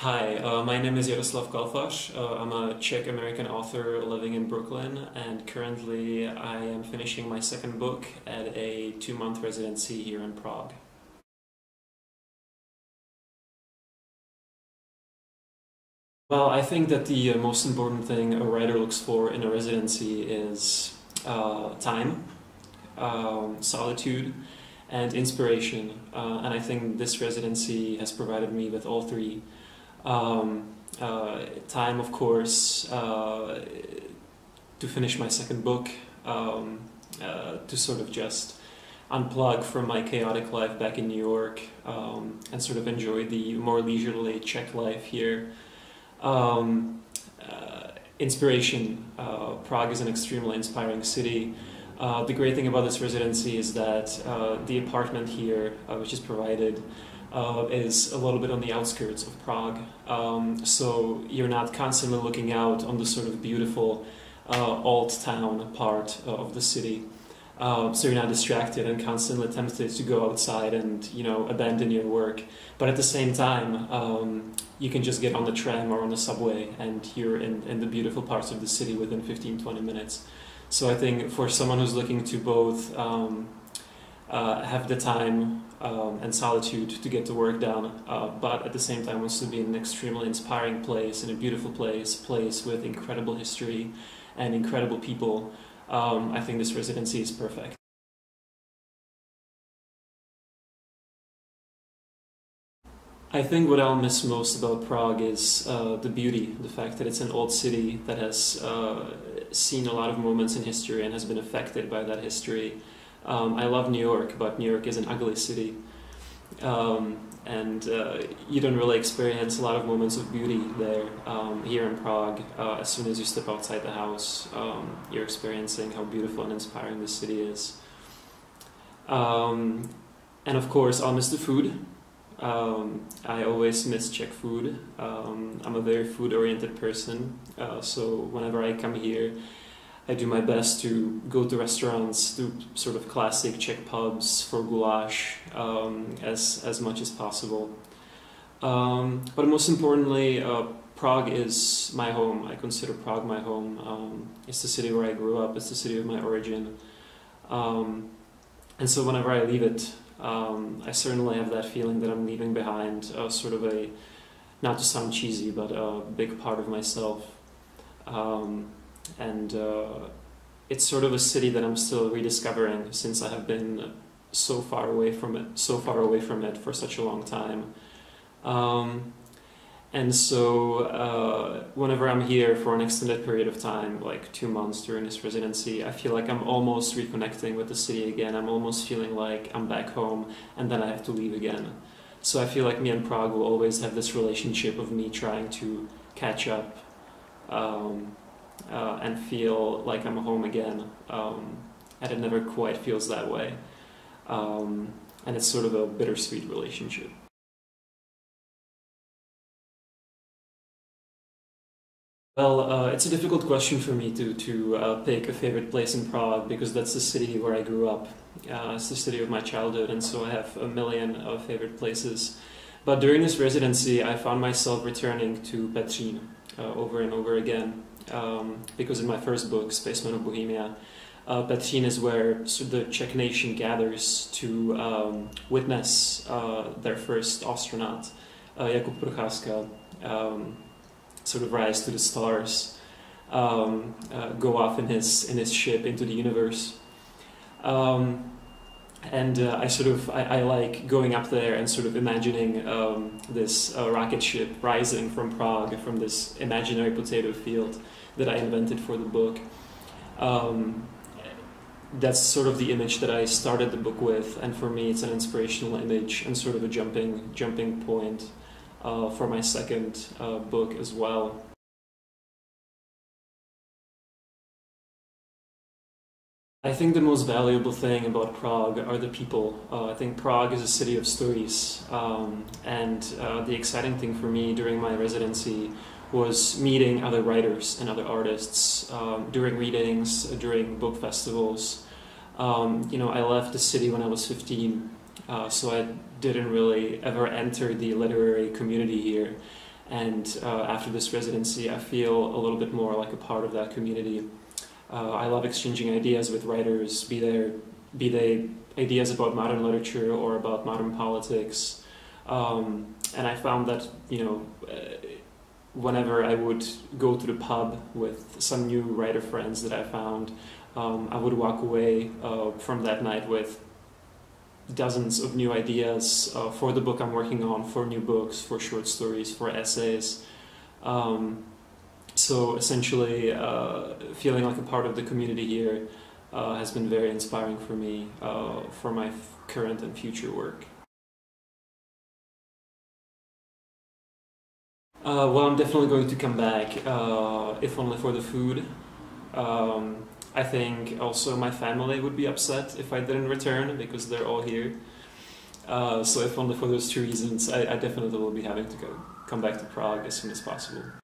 Hi, my name is Jaroslav Kalfař. I'm a Czech-American author living in Brooklyn, and currently I am finishing my second book at a 2-month residency here in Prague. Well, I think that the most important thing a writer looks for in a residency is time, solitude, and inspiration. And I think this residency has provided me with all three. Time, of course, to finish my second book, to sort of just unplug from my chaotic life back in New York, and sort of enjoy the more leisurely Czech life here. Inspiration. Prague is an extremely inspiring city. The great thing about this residency is that the apartment here, which is provided, is a little bit on the outskirts of Prague. So you're not constantly looking out on the sort of beautiful old town part of the city. So you're not distracted and constantly tempted to go outside and, abandon your work. But at the same time, you can just get on the tram or on the subway and you're in the beautiful parts of the city within 15-20 minutes. So I think for someone who's looking to both have the time and solitude to get the work done, but at the same time wants to be in an extremely inspiring place, in a beautiful place with incredible history and incredible people, I think this residency is perfect. I think what I'll miss most about Prague is the beauty, the fact that it's an old city that has seen a lot of moments in history and has been affected by that history. I love New York, but New York is an ugly city. And you don't really experience a lot of moments of beauty there. Here in Prague, as soon as you step outside the house, you're experiencing how beautiful and inspiring this city is. And of course, I'll miss the food. I always miss Czech food. I'm a very food-oriented person, so whenever I come here, I do my best to go to restaurants, to sort of classic Czech pubs for goulash as much as possible. But most importantly, Prague is my home. I consider Prague my home. It's the city where I grew up. It's the city of my origin. And so whenever I leave it, I certainly have that feeling that I'm leaving behind sort of a, not to sound cheesy, but a big part of myself. And it's sort of a city that I'm still rediscovering since I have been so far away from it for such a long time. And so whenever I'm here for an extended period of time, like 2 months during this residency, I feel like I'm almost reconnecting with the city again. I'm almost feeling like I'm back home and then I have to leave again. So I feel like me and Prague will always have this relationship of me trying to catch up and feel like I'm home again. And it never quite feels that way. And it's sort of a bittersweet relationship. Well, it's a difficult question for me to pick a favorite place in Prague because that's the city where I grew up. It's the city of my childhood, and so I have a million favorite places. But during this residency, I found myself returning to Petřín over and over again because in my first book, Spacemen of Bohemia, Petřín is where the Czech nation gathers to witness their first astronaut, Jakub Procházka, sort of rise to the stars, go off in his ship into the universe. And I like going up there and sort of imagining this rocket ship rising from Prague, from this imaginary potato field that I invented for the book. That's sort of the image that I started the book with, and for me it's an inspirational image and sort of a jumping point for my second book as well. I think the most valuable thing about Prague are the people. I think Prague is a city of stories, and the exciting thing for me during my residency was meeting other writers and other artists during readings, during book festivals. I left the city when I was 15, so I didn't really ever enter the literary community here. and after this residency I feel a little bit more like a part of that community. I love exchanging ideas with writers, be they ideas about modern literature or about modern politics, and I found that, you know, whenever I would go to the pub with some new writer friends that I found, I would walk away from that night with dozens of new ideas for the book I'm working on, for new books, for short stories, for essays. So essentially, feeling like a part of the community here has been very inspiring for me for my current and future work. Well, I'm definitely going to come back, if only for the food. I think also my family would be upset if I didn't return, because they're all here. So if only for those two reasons, I definitely will be having to come back to Prague as soon as possible.